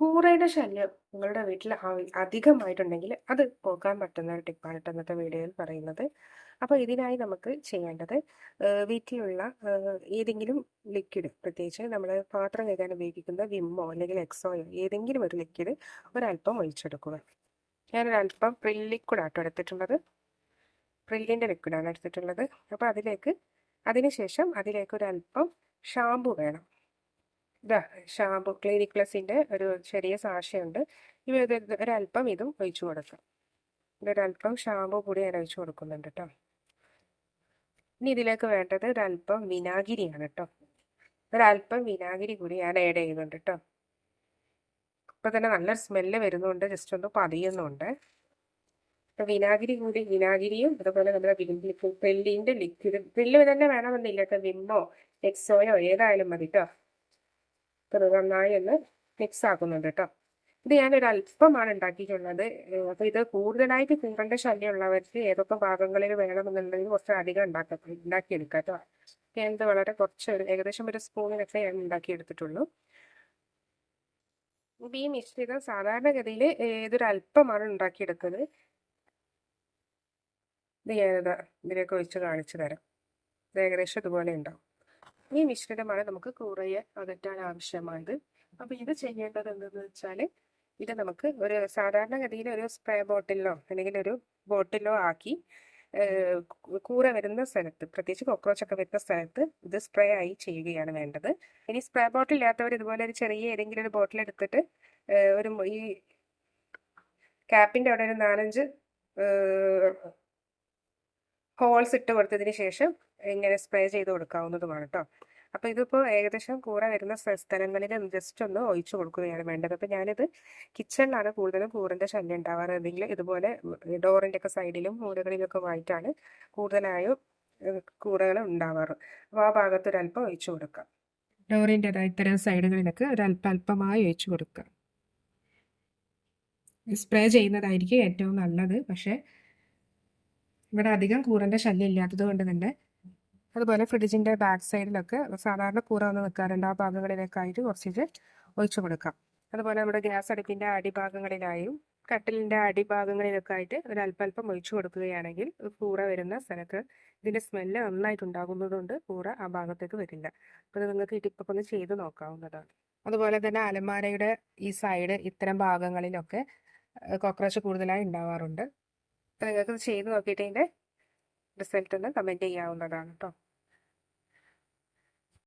കൂറയുടെ ശല്യം നിങ്ങളുടെ വീട്ടിൽ അധികമായിട്ടുണ്ടെങ്കിൽ അത് പോക്കാൻ പറ്റുന്ന ഒരു ടിപ്പാണ് ട്ടോ ഇന്നത്തെ വീഡിയോയിൽ പറയുന്നത്. അപ്പോൾ ഇതിനായി നമുക്ക് ചെയ്യേണ്ടത് വീട്ടിലുള്ള ഏതെങ്കിലും ലിക്വിഡ്, പ്രത്യേകിച്ച് നമ്മൾ പാത്രം കഴുകാൻ ഉപയോഗിക്കുന്ന വിമ്മോ അല്ലെങ്കിൽ എക്സോയോ ഏതെങ്കിലും ഒരു ലിക്വിഡ് ഒരല്പം ഒഴിച്ചെടുക്കുക. ഞാനൊരല്പം പ്രിൽ ലിക്വിഡാട്ടോ എടുത്തിട്ടുള്ളത്. പ്രില്ലിൻ്റെ ലിക്വിഡാണ് എടുത്തിട്ടുള്ളത്. അപ്പോൾ അതിനുശേഷം അതിലേക്ക് ഒരല്പം ഷാമ്പു വേണം. ഇതാ ഷാമ്പു ക്ലിനിക് പ്ലസിൻ്റെ ഒരു ചെറിയ സാഷയുണ്ട്. ഒരല്പം ഇതും ഒഴിച്ചു കൊടുക്കാം. ഇതൊരല്പം ഷാമ്പു കൂടി ഞാൻ ഒഴിച്ചു കൊടുക്കുന്നുണ്ട് കേട്ടോ. ഇനി ഇതിലേക്ക് വേണ്ടത് ഒരല്പം വിനാഗിരിയാണ് കേട്ടോ. ഒരല്പം വിനാഗിരി കൂടി ഞാൻ ആഡ് ചെയ്യുന്നുണ്ട് കേട്ടോ. ഇപ്പോൾ തന്നെ നല്ല സ്മെല്ല് വരുന്നുണ്ട്, ജസ്റ്റ് ഒന്ന് പതിയുന്നുണ്ട്. അപ്പോൾ വിനാഗിരിയും അതുപോലെ നമ്മുടെ പ്രില്ലിൻ്റെ ലിക്വിഡ്, പ്രില്ല് തന്നെ വേണമെന്നില്ല കേട്ടോ, വിമ്മോ എക്സോയോ ഏതായാലും മതി കേട്ടോ. നന്നായി ഒന്ന് മിക്സ് ആക്കുന്നുണ്ട് കേട്ടോ. ഇത് ഞാനൊരു അല്പമാണ് ഉണ്ടാക്കിയിട്ടുള്ളത്. അപ്പോൾ ഇത് കൂടുതലായിട്ട് കൂറേണ്ട ശല്യമുള്ളവർക്ക് ഏതൊക്കെ ഭാഗങ്ങളിൽ വേണമെന്നുണ്ടെങ്കിൽ കുറച്ച് അധികം ഉണ്ടാക്കിയെടുക്കാം കേട്ടോ. ഞാനിത് വളരെ ഏകദേശം ഒരു സ്പൂണിനൊക്കെ ഞാൻ ഉണ്ടാക്കിയെടുത്തിട്ടുള്ളൂ. ഈ മിശ്രിതം സാധാരണഗതിയിൽ ഇതൊരു അല്പമാണ് ഉണ്ടാക്കിയെടുക്കുന്നത്. ഇത് ഞാനിത് ഇതിലേക്ക് ഒഴിച്ച് കാണിച്ചു തരാം. ഇത് ഏകദേശം ഇതുപോലെ ഉണ്ടാവും. ഈ മിശ്രിതമാണ് നമുക്ക് കൂറയെ അകറ്റാൻ ആവശ്യമായത്. അപ്പോൾ ഇത് ചെയ്യേണ്ടത് എന്തെന്ന് വെച്ചാൽ, ഇത് നമുക്ക് ഒരു സാധാരണഗതിയിൽ ഒരു സ്പ്രേ ബോട്ടിലോ അല്ലെങ്കിൽ ഒരു ബോട്ടിലോ ആക്കി കൂറ വരുന്ന സ്ഥലത്ത്, പ്രത്യേകിച്ച് കോക്രോച്ചൊക്കെ വരുന്ന സ്ഥലത്ത് ഇത് സ്പ്രേ ആയി ചെയ്യുകയാണ് വേണ്ടത്. ഇനി സ്പ്രേ ബോട്ടിൽ ഇല്ലാത്തവർ ഇതുപോലെ ഒരു ചെറിയ ഏതെങ്കിലും ഒരു ബോട്ടിൽ എടുത്തിട്ട് ഈ ക്യാപ്പിൻ്റെ അവിടെ ഒരു 4-5 ഹോൾസ് ഇട്ട് കൊടുത്തതിന് ശേഷം ഇങ്ങനെ സ്പ്രേ ചെയ്ത് കൊടുക്കാവുന്നതുമാണ് കേട്ടോ. അപ്പോൾ ഇതിപ്പോൾ ഏകദേശം കൂറ വരുന്ന സ്ഥലങ്ങളിൽ ജസ്റ്റ് ഒന്ന് ഒഴിച്ചു കൊടുക്കുകയാണ് വേണ്ടത്. അപ്പോൾ ഞാനിത് കിച്ചണിലാണ് കൂടുതലും കൂറിൻ്റെ ശല്യം ഉണ്ടാവാറ്. എന്തെങ്കിലും ഇതുപോലെ ഡോറിൻ്റെ ഒക്കെ സൈഡിലും മൂലകളിലൊക്കെ ആയിട്ടാണ് കൂടുതലായും കൂറകൾ ഉണ്ടാവാറ്. അപ്പോൾ ആ ഭാഗത്ത് ഒരല്പം ഒഴിച്ചു കൊടുക്കാം. ഡോറിൻ്റെ ഇത്തരം സൈഡുകളിലൊക്കെ അല്പമായി ഒഴിച്ചു കൊടുക്കുക. സ്പ്രേ ചെയ്യുന്നതായിരിക്കും ഏറ്റവും നല്ലത്. പക്ഷേ ഇവിടെ അധികം കൂറിൻ്റെ ശല്യം ഇല്ലാത്തത് കൊണ്ട് തന്നെ, അതുപോലെ ഫ്രിഡ്ജിൻ്റെ ബാക്ക് സൈഡിലൊക്കെ സാധാരണ കൂറ വന്ന് നിൽക്കാറുണ്ട്. ആ ഭാഗങ്ങളിലേക്കായിട്ട് കുറച്ച് ഒഴിച്ചു കൊടുക്കാം. അതുപോലെ നമ്മുടെ ഗ്യാസ് അടുപ്പിൻ്റെ അടിഭാഗങ്ങളിലായും കട്ടിലിൻ്റെ അടിഭാഗങ്ങളിലൊക്കെ ആയിട്ട് ഒരല്പം ഒഴിച്ചു കൊടുക്കുകയാണെങ്കിൽ കൂറ വരുന്ന സ്ഥലത്ത് ഇതിൻ്റെ സ്മെല്ല് നന്നായിട്ടുണ്ടാകുന്നതുകൊണ്ട് കൂറ ആ ഭാഗത്തേക്ക് വരില്ല. അപ്പോൾ ഇത് നിങ്ങൾക്ക് ഈ ടിപ്പൊക്കെ ഒന്ന് ചെയ്ത് നോക്കാവുന്നതാണ്. അതുപോലെ തന്നെ അലമാരയുടെ ഈ സൈഡ് ഇത്തരം ഭാഗങ്ങളിലൊക്കെ കോക്രോച്ച് കൂടുതലായി ഉണ്ടാവാറുണ്ട്. അപ്പോൾ നിങ്ങൾക്ക് ചെയ്ത് നോക്കിയിട്ട് ഇതിൻ്റെ റിസൾട്ട് ഒന്ന് കമൻറ്റ് ചെയ്യാവുന്നതാണ് കേട്ടോ.